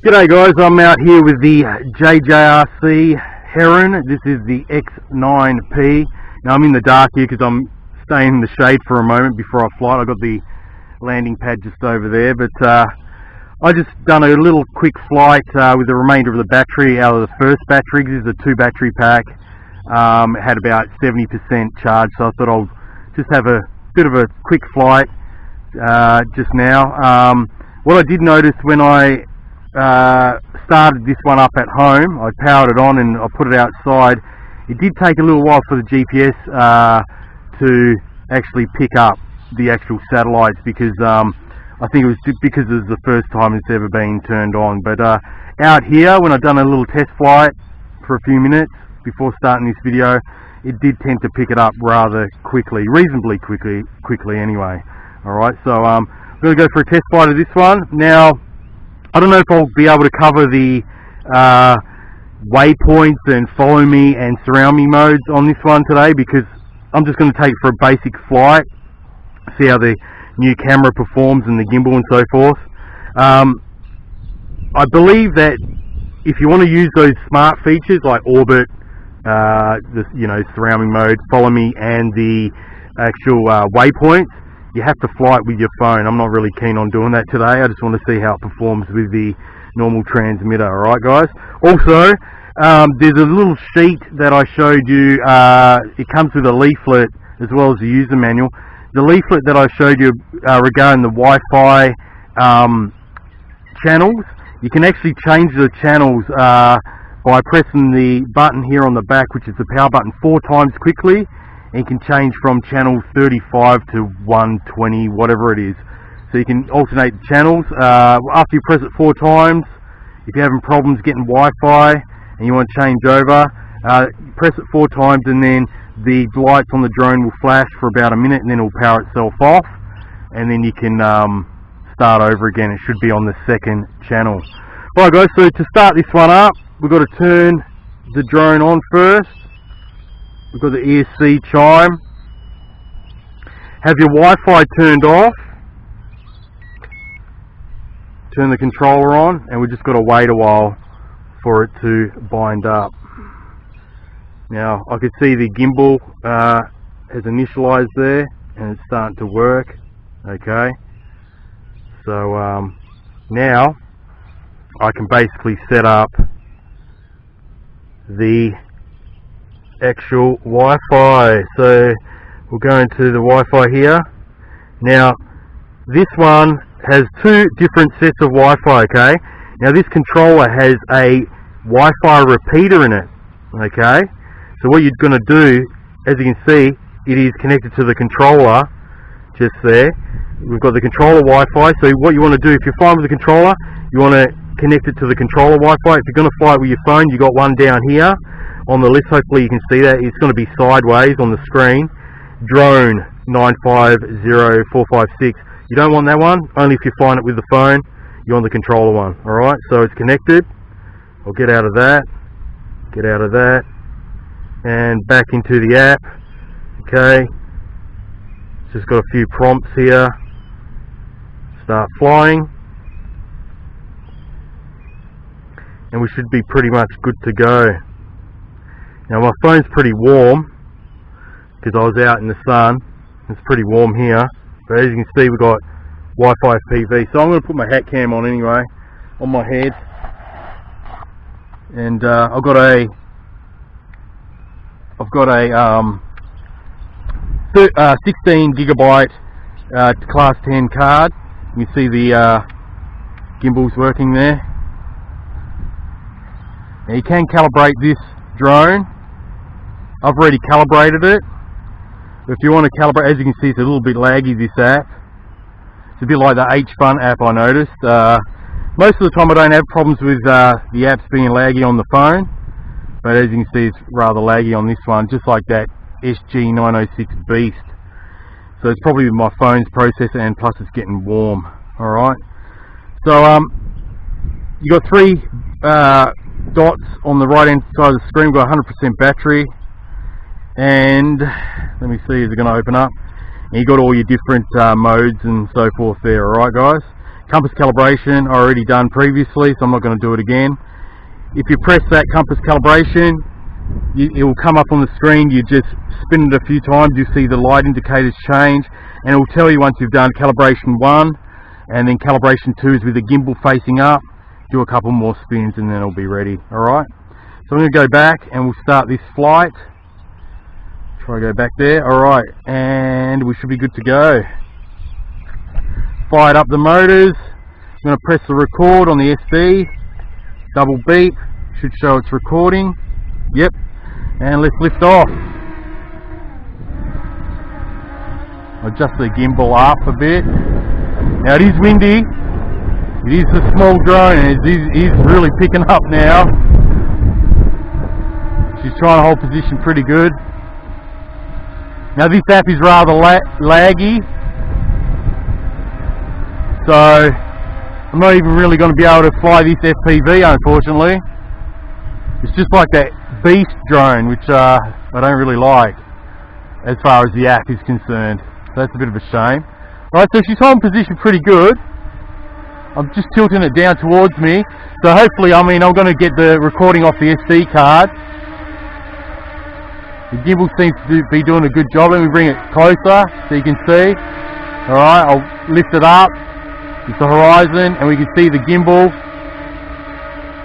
G'day guys, I'm out here with the JJRC Heron. This is the X9P. Now I'm in the dark here because I'm staying in the shade for a moment before I fly. I've got the landing pad just over there, but I just done a little quick flight with the remainder of the battery out of the first battery. This is a 2 battery pack. It had about 70% charge, so I thought I'll just have a bit of a quick flight just now. What I did notice when I started this one up at home, I powered it on and I put it outside. It did take a little while for the GPS to actually pick up the actual satellites, because I think it was because it was the first time it's ever been turned on. But out here, when I've done a little test flight for a few minutes before starting this video, it did tend to pick it up rather quickly, reasonably quickly anyway. Alright, so I'm going to go for a test flight of this one. Now, I don't know if I'll be able to cover the waypoints and follow me and surround me modes on this one today, because I'm just going to take it for a basic flight, see how the new camera performs and the gimbal and so forth. I believe that if you want to use those smart features like orbit, surrounding mode, follow me, and the actual waypoints, you have to fly it with your phone. I'm not really keen on doing that today. I just want to see how it performs with the normal transmitter. Alright guys, also there's a little sheet that I showed you. It comes with a leaflet as well as the user manual. The leaflet that I showed you regarding the Wi-Fi channels, you can actually change the channels by pressing the button here on the back, which is the power button, 4 times quickly, and you can change from channel 35 to 120, whatever it is. So you can alternate the channels. After you press it 4 times, if you're having problems getting Wi-Fi and you want to change over, press it 4 times and then the lights on the drone will flash for about a minute, and then it will power itself off, and then you can start over again. It should be on the 2nd channel. Alright guys, so to start this one up, we've got to turn the drone on first. We've got the ESC chime. Have your Wi-Fi turned off. Turn the controller on, and we've just got to wait a while for it to bind up. Now I can see the gimbal has initialized there, and it's starting to work. Okay, so now I can basically set up the actual Wi-Fi. So we'll go into the Wi-Fi here. Now this one has 2 different sets of Wi-Fi. Okay, now this controller has a Wi-Fi repeater in it. Okay, so what you're going to do, as you can see, it is connected to the controller just there. We've got the controller Wi-Fi. So what you want to do, if you're flying with the controller, you want to connect it to the controller Wi-Fi. If you're going to fly it with your phone, you got one down here on the list. Hopefully you can see that. It's going to be sideways on the screen. Drone 950456. You don't want that one. Only if you're flying it with the phone. You want the controller one. Alright, so it's connected. I'll get out of that. Get out of that. And back into the app. Okay. Just got a few prompts here. Start flying. And we should be pretty much good to go. Now my phone's pretty warm because I was out in the sun. It's pretty warm here, but as you can see, we've got Wi-Fi PV. So I'm going to put my hat cam on anyway, on my head, and I've got a 16 gigabyte class 10 card. You see the gimbal's working there. Now you can calibrate this drone. I've already calibrated it. If you want to calibrate, as you can see, it's a little bit laggy, this app. It's a bit like the H-Fun app, I noticed. Most of the time I don't have problems with the apps being laggy on the phone, but as you can see, it's rather laggy on this one, just like that SG906 Beast. So it's probably my phone's processor, and plus it's getting warm. Alright, so you got 3 dots on the right hand side of the screen. We've got 100% battery, and let me see, is it going to open up? And you got all your different modes and so forth there. Alright guys, compass calibration I already done previously, so I'm not going to do it again. If you press that compass calibration, it will come up on the screen. You just spin it a few times, you see the light indicators change, and it will tell you once you've done calibration 1 and then calibration 2 is with the gimbal facing up. Do a couple more spins and then it'll be ready. Alright, so I'm going to go back and we'll start this flight. Try to go back there. Alright, and we should be good to go. Fired up the motors. I'm going to press the record on the SD. Double beep, should show it's recording. Yep, and let's lift off. Adjust the gimbal up a bit. Now it is windy. It is a small drone, and it is really picking up now. She's trying to hold position pretty good. Now this app is rather laggy, so I'm not even really going to be able to fly this FPV, unfortunately. It's just like that beast drone, which I don't really like as far as the app is concerned. So that's a bit of a shame. Right, so she's holding position pretty good. I'm just tilting it down towards me. So hopefully, I'm going to get the recording off the SD card. The gimbal seems to be doing a good job. Let me bring it closer so you can see. Alright, I'll lift it up. It's the horizon, and we can see the gimbal.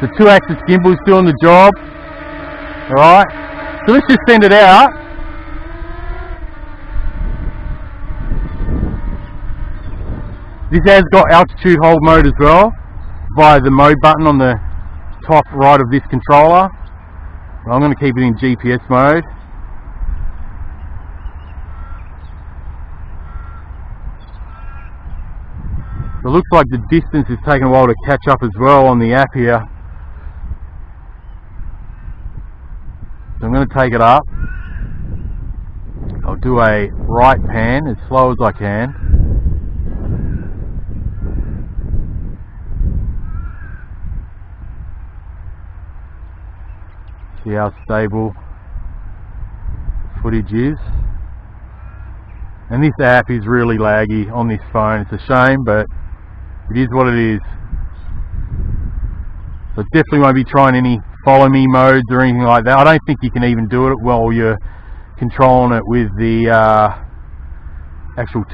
The 2-axis gimbal is doing the job. Alright, so let's just send it out. This has got altitude hold mode as well, via the mode button on the top right of this controller. I'm going to keep it in GPS mode. So it looks like the distance is taking a while to catch up as well on the app here. So I'm going to take it up. I'll do a right pan as slow as I can. See how stable footage is. And this app is really laggy on this phone. It's a shame, but it is what it is. So definitely won't be trying any follow me modes or anything like that. I don't think you can even do it while you're controlling it with the actual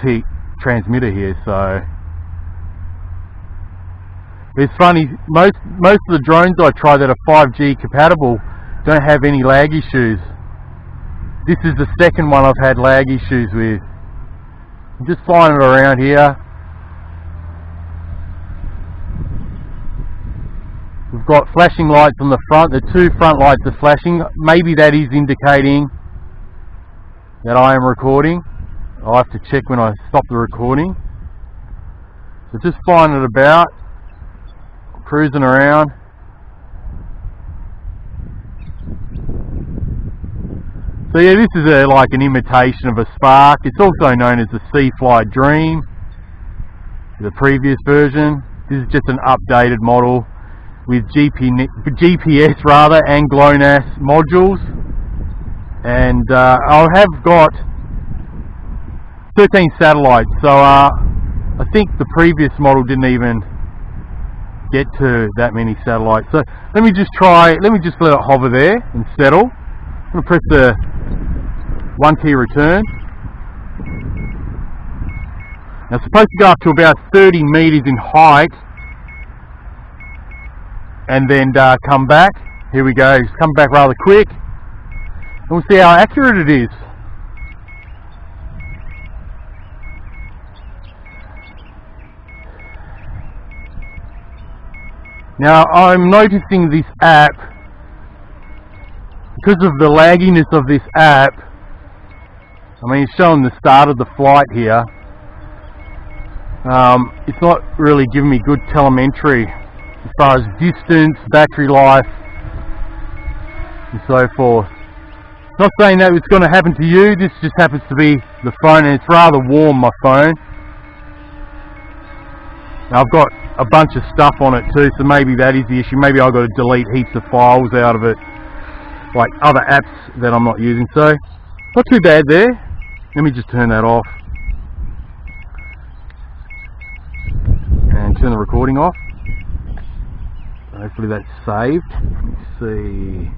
transmitter here. So it's funny, most of the drones I try that are 5G compatible don't have any lag issues. This is the second one I've had lag issues with. I'm just flying it around here. We've got flashing lights on the front. The 2 front lights are flashing. Maybe that is indicating that I am recording. I'll have to check when I stop the recording. So just flying it about, cruising around. So yeah, this is like an imitation of a Spark. It's also known as the Sea-Fly Dream, the previous version. This is just an updated model with GPS and GLONASS modules. And I have got 13 satellites, so I think the previous model didn't even get to that many satellites. So let me just let it hover there and settle. I'm going to press the 1 key return. Now it's supposed to go up to about 30 meters in height and then come back. Here we go, it's come back rather quick. And we'll see how accurate it is. Now I'm noticing this app, because of the lagginess of this app. I mean, it's showing the start of the flight here. It's not really giving me good telemetry as far as distance, battery life, and so forth. Not saying that it's going to happen to you, this just happens to be the phone, and it's rather warm, my phone. Now, I've got a bunch of stuff on it too, so maybe that is the issue. Maybe I've got to delete heaps of files out of it, like other apps that I'm not using. So, not too bad there. Let me just turn that off and me turn the recording off. Hopefully that's saved. Let's see.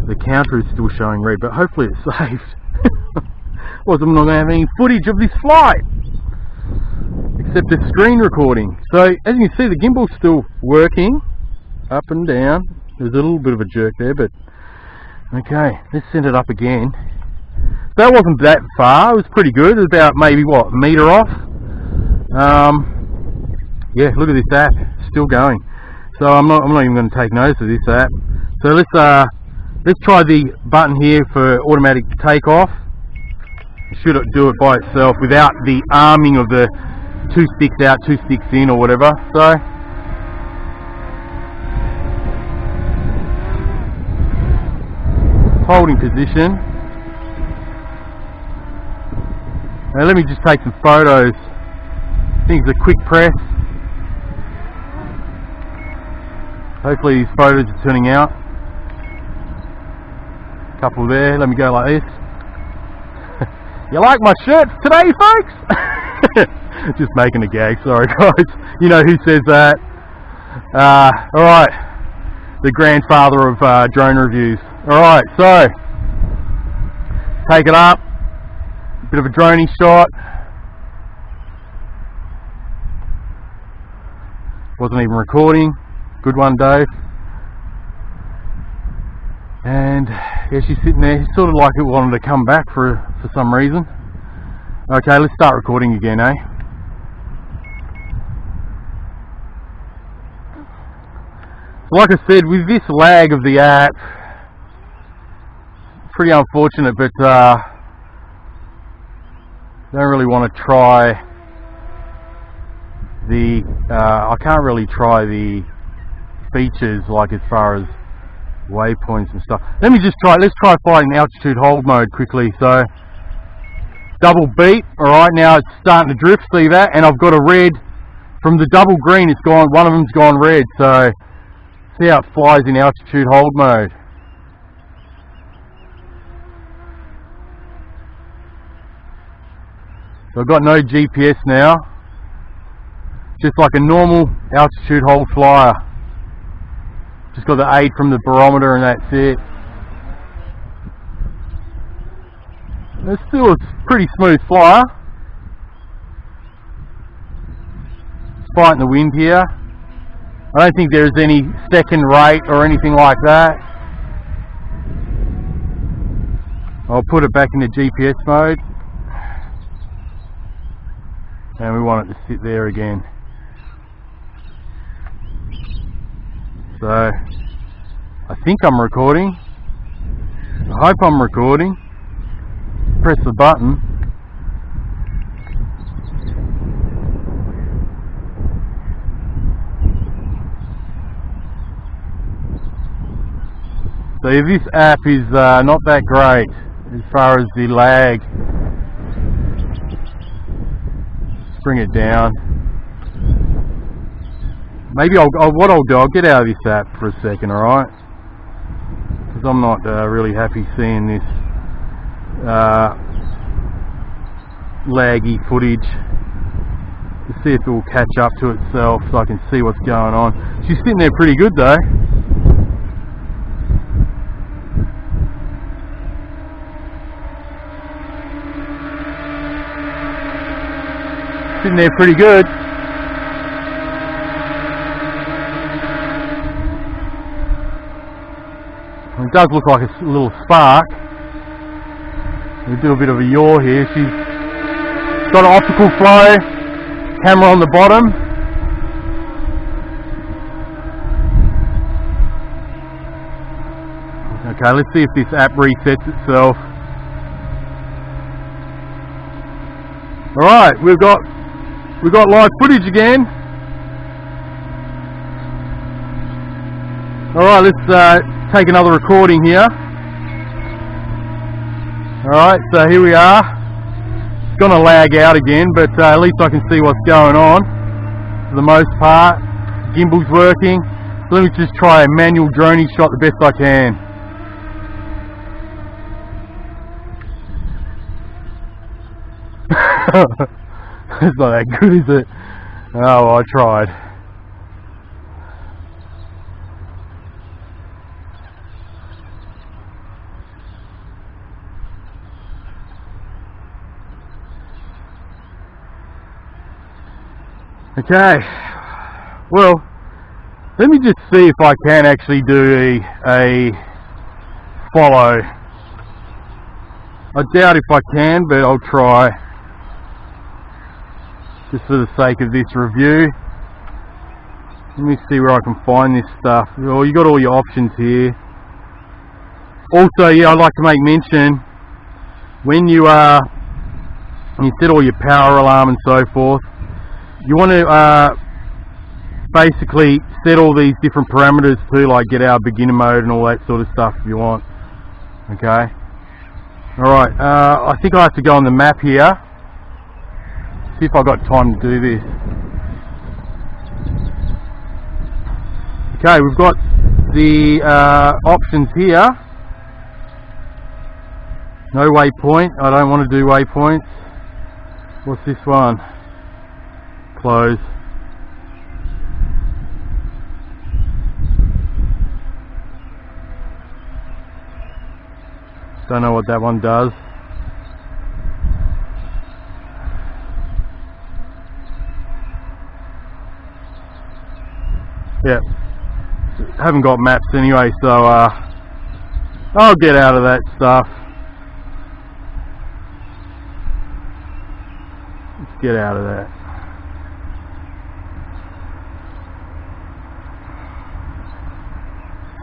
The counter is still showing red, but hopefully it's saved. Otherwise I'm not going to have any footage of this flight, except a screen recording. So as you can see, the gimbal's still working, up and down. There's a little bit of a jerk there, but okay, let's send it up again. So that wasn't that far, it was pretty good. It was about maybe, what, a metre off. Yeah, look at this app, still going. So I'm not even going to take notice of this app. So let's try the button here for automatic takeoff. It should do it by itself without the arming of the 2 sticks out, 2 sticks in or whatever. So holding position. Now let me just take some photos. I think it's a quick press. Hopefully these photos are turning out. Couple there, let me go like this. You like my shirt today, folks? Just making a gag, sorry guys. You know who says that. Alright, the grandfather of drone reviews. Alright, so take it up. Bit of a droney shot. Wasn't even recording. Good one, Dave. And yeah, she's sitting there, sort of like it wanted to come back for some reason. Okay, let's start recording again, eh? So like I said, with this lag of the app, pretty unfortunate, but don't really want to try the I can't really try the features, like as far as waypoints and stuff. Let's try flying in altitude hold mode quickly. So double beat. Alright, now it's starting to drift, see that? And I've got a red from the double green, it's gone, one of them's gone red. So see how it flies in altitude hold mode. So I've got no GPS now, just like a normal altitude hold flyer. Just got the aid from the barometer and that's it. It's still a pretty smooth flyer. It's fighting the wind here. I don't think there's any second rate or anything like that. I'll put it back into GPS mode. And we want it to sit there again. So I think I'm recording. I hope I'm recording. Press the button. So this app is not that great as far as the lag. Let's bring it down. Maybe what I'll do, I'll get out of this app for a second, alright? Because I'm not really happy seeing this laggy footage. To see if it will catch up to itself so I can see what's going on. She's sitting there pretty good though. Sitting there pretty good. It does look like a little spark. We'll do a bit of a yaw here. She's got an optical flow, camera on the bottom. Okay, let's see if this app resets itself. Alright, we've got live footage again. Alright, let's take another recording here. Alright, so here we are. It's gonna lag out again, but at least I can see what's going on for the most part. Gimbal's working. So let me just try a manual droney shot the best I can. It's not that good, is it? Oh, I tried. Okay, well, let me just see if I can actually do a follow. I doubt if I can, but I'll try, just for the sake of this review. Let me see where I can find this stuff. Well, you got all your options here. Also, yeah, I'd like to make mention, when you set all your power alarm and so forth, you want to basically set all these different parameters too, like get out of beginner mode and all that sort of stuff if you want. Okay. Alright, I think I have to go on the map here. See if I've got time to do this. Okay, we've got the options here. No waypoint. I don't want to do waypoints. What's this one? Close. Don't know what that one does. Yeah, haven't got maps anyway, so I'll get out of that stuff. Let's get out of that.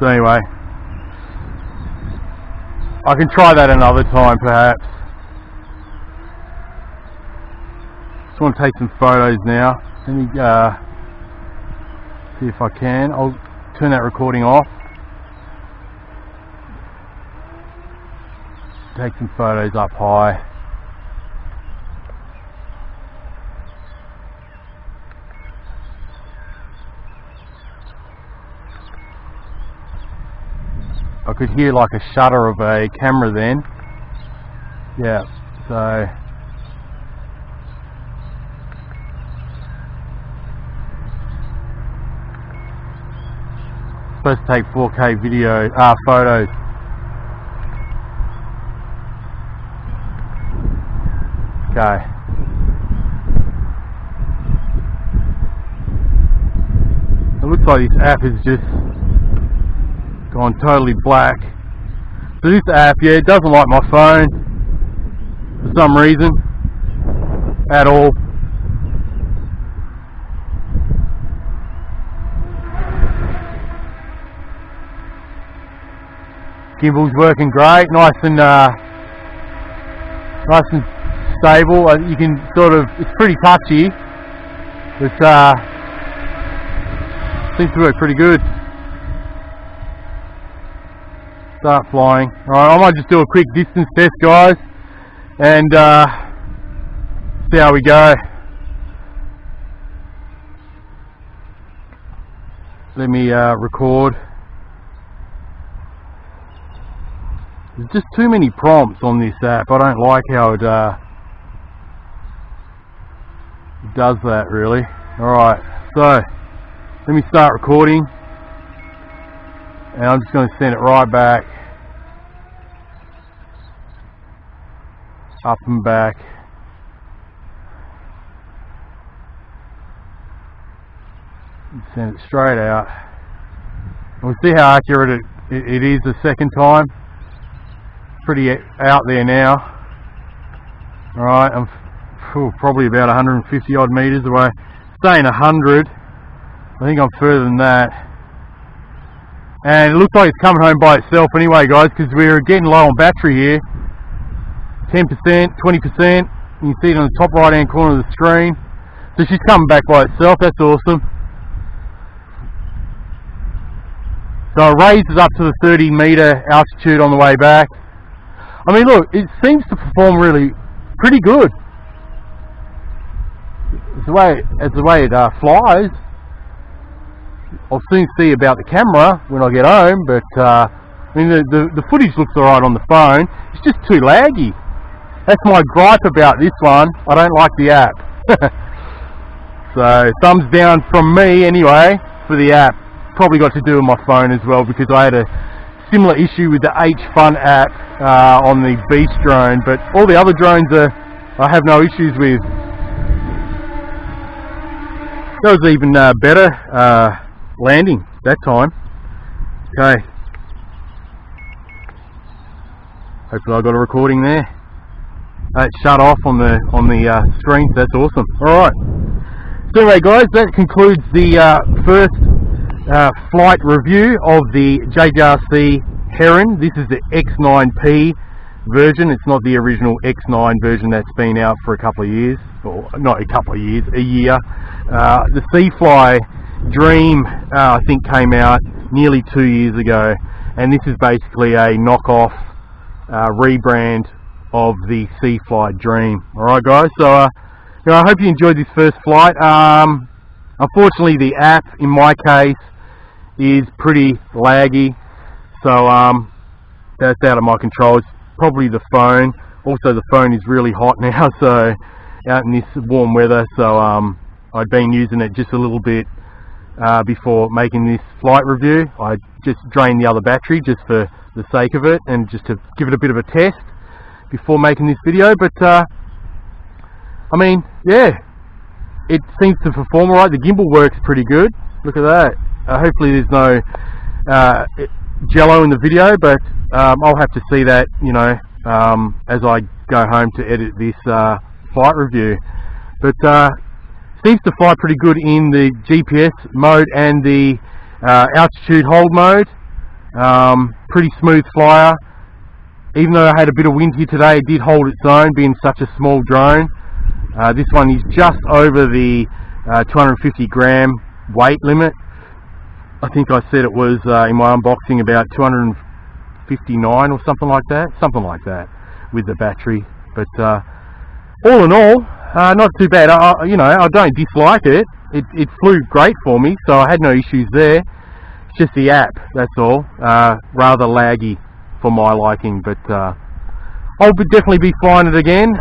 So anyway, I can try that another time perhaps. Just want to take some photos now. Let me see if I can. I'll turn that recording off. Take some photos up high. I could hear like a shutter of a camera then. Yeah, so supposed to take 4K video photos. Okay. It looks like this app is just gone totally black. So this app, yeah, it doesn't like my phone for some reason at all. Gimbal's working great, nice and stable. You can sort of, it's pretty touchy, but seems to work pretty good. Start flying. Alright, I might just do a quick distance test, guys, and see how we go. Let me record. There's just too many prompts on this app. I don't like how it does that really. Alright, so let me start recording. And I'm just going to send it right back, up and back. And send it straight out. And we'll see how accurate it is the second time. Pretty out there now. Alright, I'm probably about 150 odd meters away. Saying 100. I think I'm further than that. And it looks like it's coming home by itself anyway, guys, because we're getting low on battery here. 10%, 20%. You can see it on the top right hand corner of the screen. So she's coming back by itself. That's awesome. So it raises up to the 30 meter altitude on the way back. I mean, look, it seems to perform really pretty good. It's the way it flies. I'll soon see about the camera when I get home, but I mean the footage looks alright on the phone. It's just too laggy. That's my gripe about this one. I don't like the app. So thumbs down from me anyway for the app. Probably got to do with my phone as well, because I had a similar issue with the H-Fun app on the Beast drone, but all the other drones I have no issues with. That was even better landing that time. Okay. Hopefully I got a recording there. It shut off on the screen, so that's awesome. Alright. So anyway guys, that concludes the first flight review of the JJRC Heron. This is the X9P version. It's not the original X9 version that's been out for a couple of years, or not a couple of years, a year. The Seafly Dream I think came out nearly 2 years ago, and this is basically a knockoff rebrand of the Seafly Dream. Alright guys, so you know, I hope you enjoyed this first flight. Unfortunately the app in my case is pretty laggy, so that's out of my control. It's probably the phone. Also the phone is really hot now, so out in this warm weather, so I'd been using it just a little bit before making this flight review. I just drained the other battery just for the sake of it, and just to give it a bit of a test before making this video. But I mean, yeah, it seems to perform alright. The gimbal works pretty good. Look at that. Hopefully there's no jello in the video, but I'll have to see that, you know, as I go home to edit this flight review. But seems to fly pretty good in the GPS mode and the altitude hold mode. Pretty smooth flyer. Even though I had a bit of wind here today, it did hold its own, being such a small drone. This one is just over the 250 gram weight limit. I think I said it was in my unboxing about 259 or something like that with the battery. But all in all, not too bad. You know, I don't dislike it. It flew great for me, so I had no issues there. It's just the app, that's all. Rather laggy for my liking, but I'll definitely be flying it again.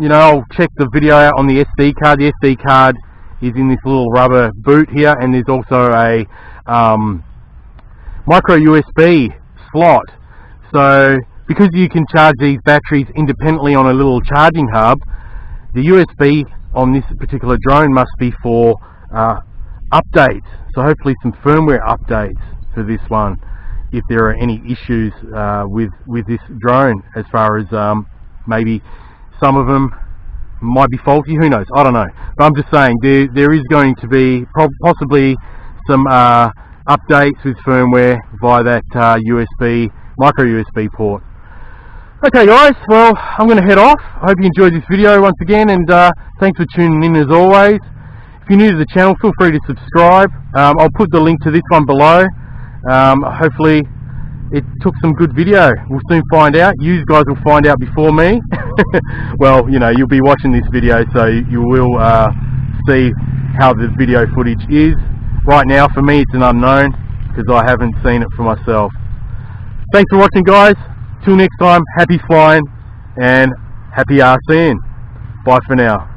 You know, I'll check the video out on the SD card. The SD card is in this little rubber boot here, and there's also a micro USB slot. So because you can charge these batteries independently on a little charging hub, the USB on this particular drone must be for updates. So hopefully some firmware updates for this one, if there are any issues with this drone, as far as maybe some of them might be faulty, who knows, I don't know. But I'm just saying there is going to be possibly some updates with firmware via that USB, micro USB port. Okay guys, well I'm going to head off. I hope you enjoyed this video once again, and thanks for tuning in as always. If you're new to the channel, feel free to subscribe. I'll put the link to this one below. Hopefully it took some good video. We'll soon find out. You guys will find out before me. Well, you know, you'll be watching this video, so you will see how the video footage is. Right now for me it's an unknown, because I haven't seen it for myself. Thanks for watching guys. Till next time, happy flying and happy RCing. Bye for now.